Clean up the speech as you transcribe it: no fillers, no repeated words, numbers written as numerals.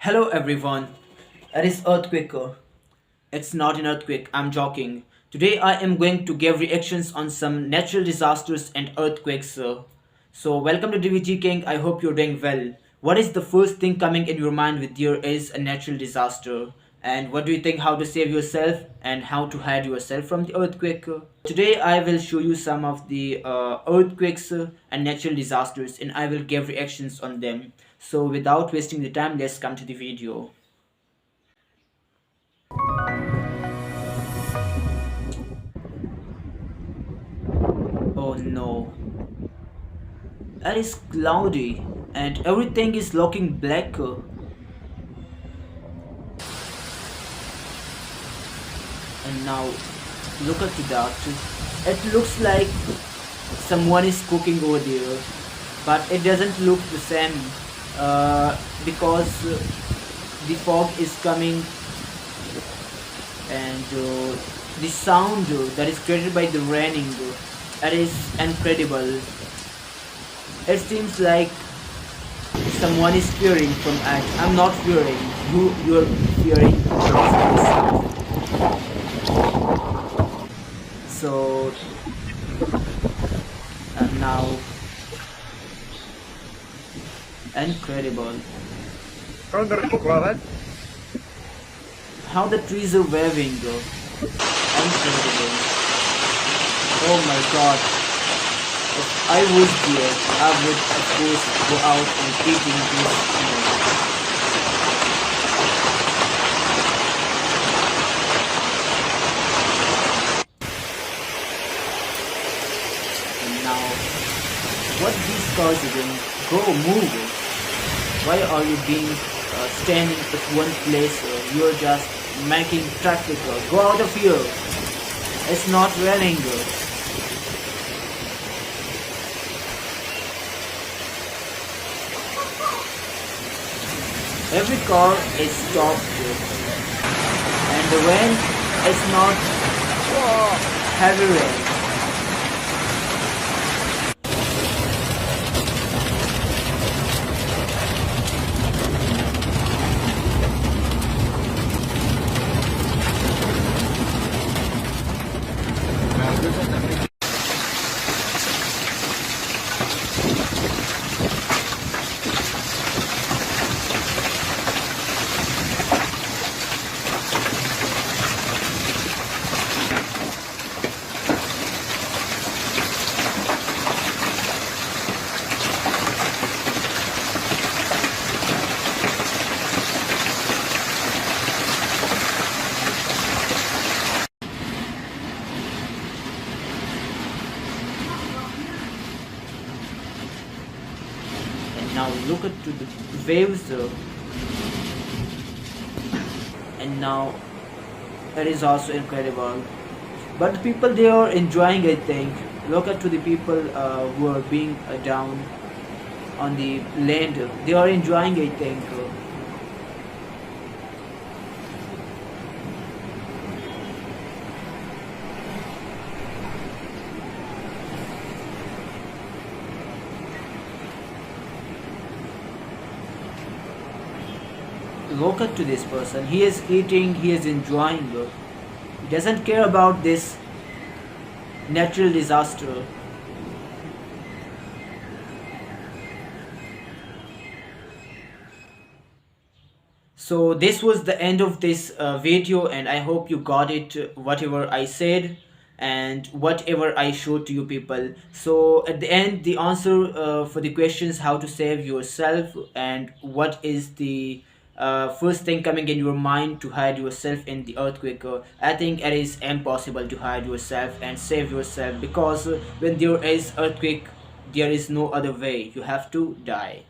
Hello everyone. It is earthquake. It's not an earthquake, I'm joking. Today I am going to give reactions on some natural disasters and earthquakes. So welcome to DVG King. I hope you're doing well. What is the first thing coming in your mind with there is a natural disaster? And what do you think how to save yourself and how to hide yourself from the earthquake? Today I will show you some of the earthquakes and natural disasters and I will give reactions on them. So without wasting the time, let's come to the video. Oh no, it is cloudy and everything is looking black. And now look at that. It looks like someone is cooking over there, but it doesn't look the same because the fog is coming and the sound that is created by the raining it is incredible. It seems like someone is fearing from it. I'm not fearing. You're fearing. So and now incredible how the trees are waving. Incredible. Oh my god. If I was there, I would of course go out and eating this. And now, what these cars are doing? Go move. Why are you being standing at one place? You're just making traffic. Go out of here. It's not raining. Every car is stopped and the rain is not heavy rain. Now look at to the waves and now it is also incredible, but the people they are enjoying. I think look at to the people who are being down on the land, they are enjoying. I think look at to this person, he is eating, he is enjoying, he doesn't care about this natural disaster. So this was the end of this video and I hope you got it, whatever I said and whatever I showed to you people. So at the end the answer for the questions how to save yourself and what is the first thing coming in your mind to hide yourself in the earthquake. I think it is impossible to hide yourself and save yourself because when there is earthquake there is no other way, you have to die.